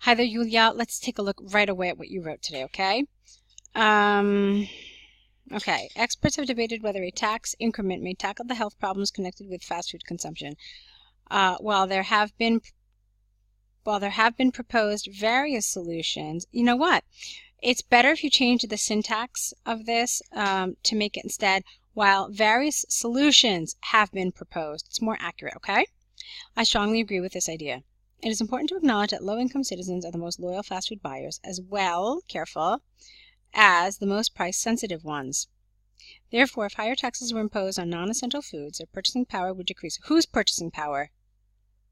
Hi there, Yulia. Let's take a look right away at what you wrote today, okay? Okay. Experts have debated whether a tax increment may tackle the health problems connected with fast food consumption. While there have been proposed various solutions, you know what? It's better if you change the syntax of this to make it instead, while various solutions have been proposed. It's more accurate, okay? I strongly agree with this idea. It is important to acknowledge that low-income citizens are the most loyal fast food buyers, as well, careful, as the most price-sensitive ones. Therefore, if higher taxes were imposed on non-essential foods, their purchasing power would decrease. Whose purchasing power?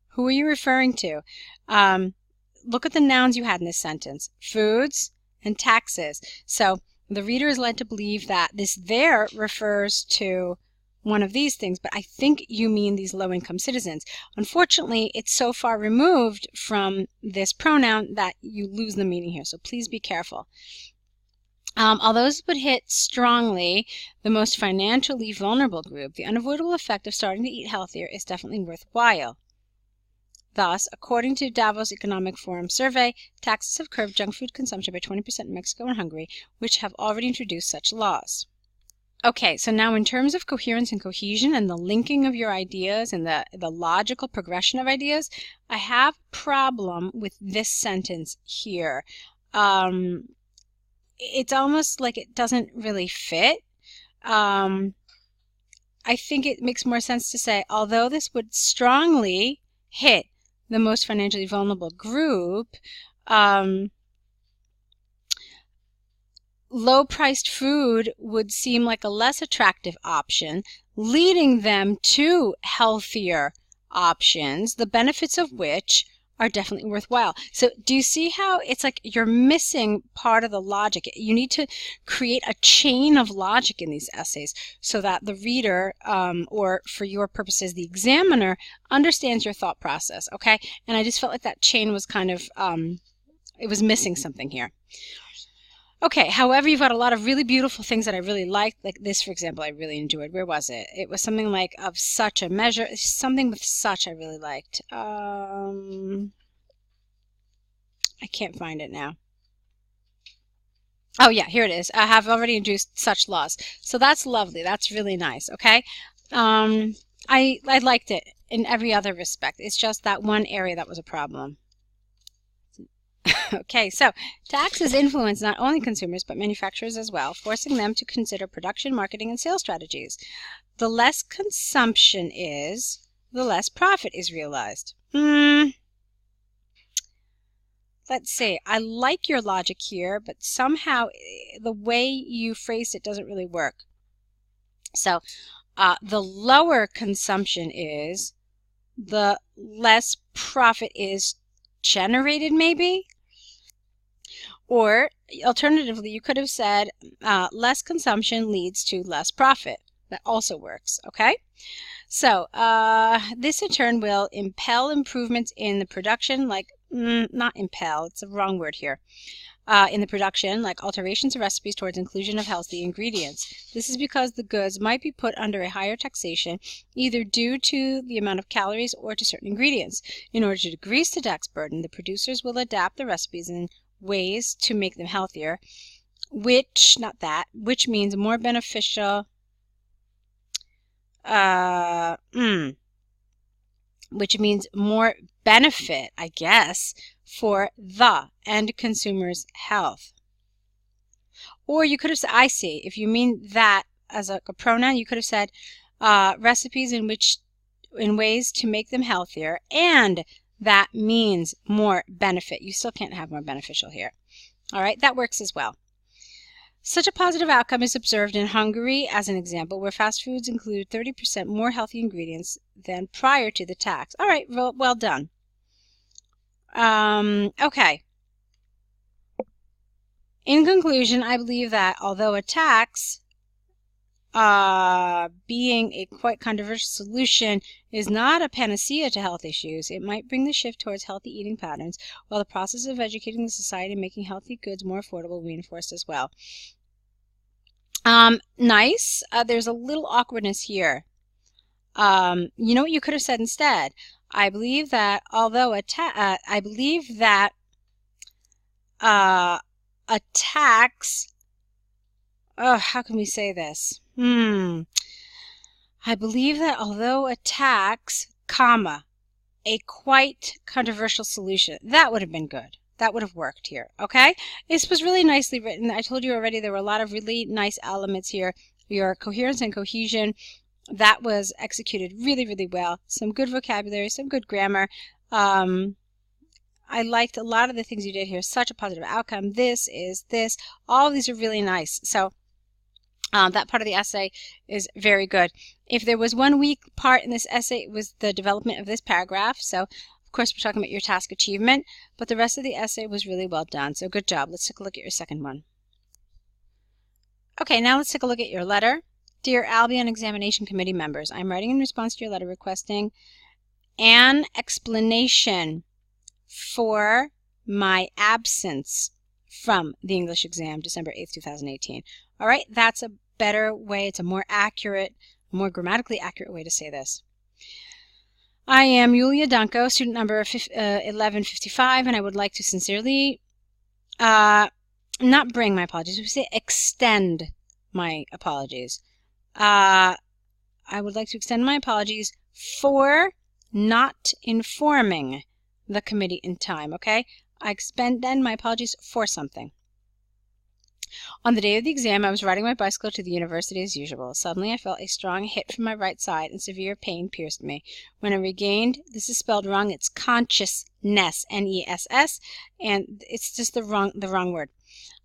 Who are you referring to? Look at the nouns you had in this sentence. Foods and taxes. So the reader is led to believe that this there refers to one of these things, but I think you mean these low-income citizens. Unfortunately, it's so far removed from this pronoun that you lose the meaning here, so please be careful. Although this would hit strongly the most financially vulnerable group, the unavoidable effect of starting to eat healthier is definitely worthwhile. Thus, according to Davos Economic Forum survey, taxes have curbed junk food consumption by 20% in Mexico and Hungary, which have already introduced such laws. Okay, so now in terms of coherence and cohesion and the linking of your ideas and the logical progression of ideas, I have a problem with this sentence here. It's almost like it doesn't really fit. I think it makes more sense to say, although this would strongly hit the most financially vulnerable group, low-priced food would seem like a less attractive option, leading them to healthier options, the benefits of which are definitely worthwhile. So do you see how it's like you're missing part of the logic? You need to create a chain of logic in these essays so that the reader, or for your purposes, the examiner, understands your thought process, okay? And I just felt like that chain was kind of, it was missing something here. Okay, however, you've got a lot of really beautiful things that I really liked, like this, for example, I really enjoyed. Where was it? It was something like of such a measure, something with such I really liked. I can't find it now. Oh yeah, here it is. I have already introduced such laws. So that's lovely. That's really nice, okay? I liked it in every other respect. It's just that one area that was a problem. Okay, so taxes influence not only consumers but manufacturers as well, forcing them to consider production, marketing, and sales strategies. The less consumption is, the less profit is realized. Let's see. I like your logic here, but somehow the way you phrased it doesn't really work. So the lower consumption is, the less profit is generated, maybe? Or alternatively, you could have said less consumption leads to less profit. That also works, okay? So this in turn will impel improvements in the production, like, not impel, it's the wrong word here. In the production, like alterations of recipes towards inclusion of healthy ingredients. This is because the goods might be put under a higher taxation, either due to the amount of calories or to certain ingredients. In order to decrease the tax burden, the producers will adapt the recipes in ways to make them healthier, which means more beneficial, which means more benefit, I guess, for the end consumer's health. Or you could have said, I see, if you mean that as a pronoun, you could have said recipes in ways to make them healthier, and that means more benefit. You still can't have more beneficial here. All right, that works as well. Such a positive outcome is observed in Hungary, as an example, where fast foods include 30% more healthy ingredients than prior to the tax. All right, well done. Okay. In conclusion, I believe that although a tax, being a quite controversial solution, is not a panacea to health issues, it might bring the shift towards healthy eating patterns, while the process of educating the society and making healthy goods more affordable reinforced as well. Nice. There's a little awkwardness here. You know what you could have said instead? I believe that although I believe that attacks, how can we say this? I believe that although attacks, comma, a quite controversial solution, that would have been good. That would have worked here, okay? This was really nicely written. I told you already there were a lot of really nice elements here. Your coherence and cohesion, that was executed really, really well. Some good vocabulary, some good grammar. I liked a lot of the things you did here. Such a positive outcome. This is this. All of these are really nice. So that part of the essay is very good. If there was one weak part in this essay, it was the development of this paragraph. So, of course, we're talking about your task achievement, but the rest of the essay was really well done. So good job. Let's take a look at your second one. Okay, now let's take a look at your letter. Dear Albion Examination Committee members, I'm writing in response to your letter requesting an explanation for my absence from the English exam, December 8th, 2018. All right, that's a better way. It's a more accurate, more grammatically accurate way to say this. I am Yulia Danko, student number 1155, and I would like to sincerely not bring my apologies. We say extend my apologies. I would like to extend my apologies for not informing the committee in time, okay? I extend my apologies for something. On the day of the exam, I was riding my bicycle to the university as usual. Suddenly, I felt a strong hit from my right side, and severe pain pierced me. When I regained, this is spelled wrong, it's consciousness, N-E-S-S, and it's just the wrong word.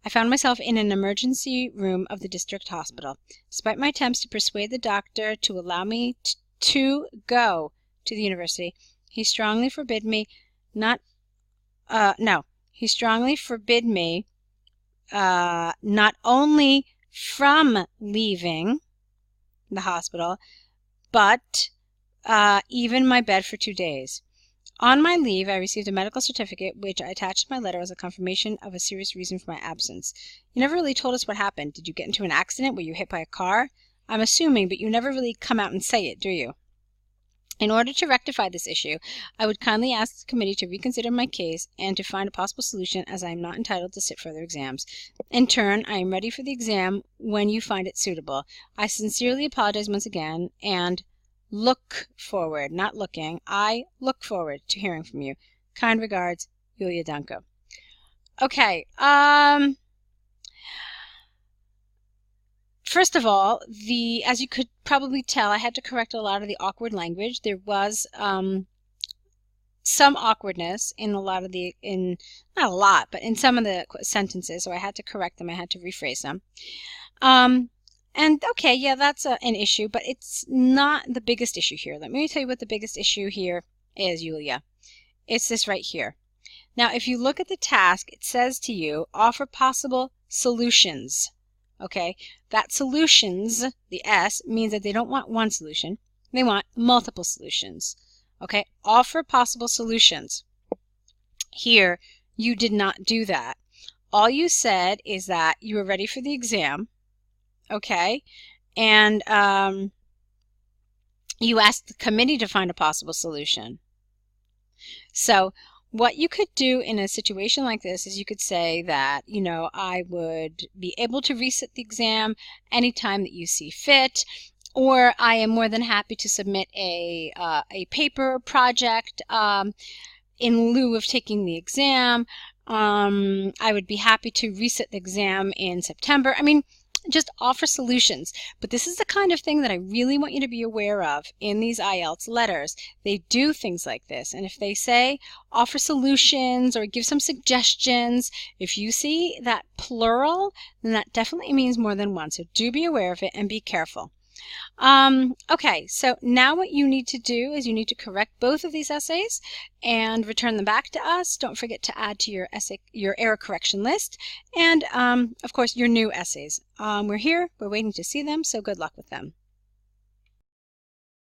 I found myself in an emergency room of the district hospital. Despite my attempts to persuade the doctor to allow me to go to the university, he strongly forbid me not only from leaving the hospital, but even my bed for 2 days. On my leave, I received a medical certificate, which I attached to my letter as a confirmation of a serious reason for my absence. You never really told us what happened. Did you get into an accident? Were you hit by a car? I'm assuming, but you never really come out and say it, do you? In order to rectify this issue, I would kindly ask the committee to reconsider my case and to find a possible solution, as I am not entitled to sit further exams. In turn, I am ready for the exam when you find it suitable. I sincerely apologize once again and look forward, not looking, I look forward to hearing from you. Kind regards, Yulia Danko. Okay, first of all, as you could probably tell, I had to correct a lot of the awkward language. There was some awkwardness in not a lot, but in some of the sentences, so I had to correct them. I had to rephrase them. And okay, yeah, that's an issue, but it's not the biggest issue here. Let me tell you what the biggest issue here is, Yulia. It's this right here. Now, if you look at the task, it says to you, offer possible solutions. Okay, that solutions, the S, means that they don't want one solution. They want multiple solutions. Okay, offer possible solutions. Here, you did not do that. All you said is that you were ready for the exam. Okay, and you asked the committee to find a possible solution. So what you could do in a situation like this is you could say that, you know, I would be able to resit the exam anytime that you see fit, or I am more than happy to submit a paper project in lieu of taking the exam. I would be happy to resit the exam in September. I mean, just offer solutions. But this is the kind of thing that I really want you to be aware of in these IELTS letters. They do things like this. And if they say offer solutions or give some suggestions, if you see that plural, then that definitely means more than one. So do be aware of it and be careful. Okay, so now what you need to do is you need to correct both of these essays and return them back to us. Don't forget to add to your error correction list, and of course your new essays. We're here, we're waiting to see them, so good luck with them.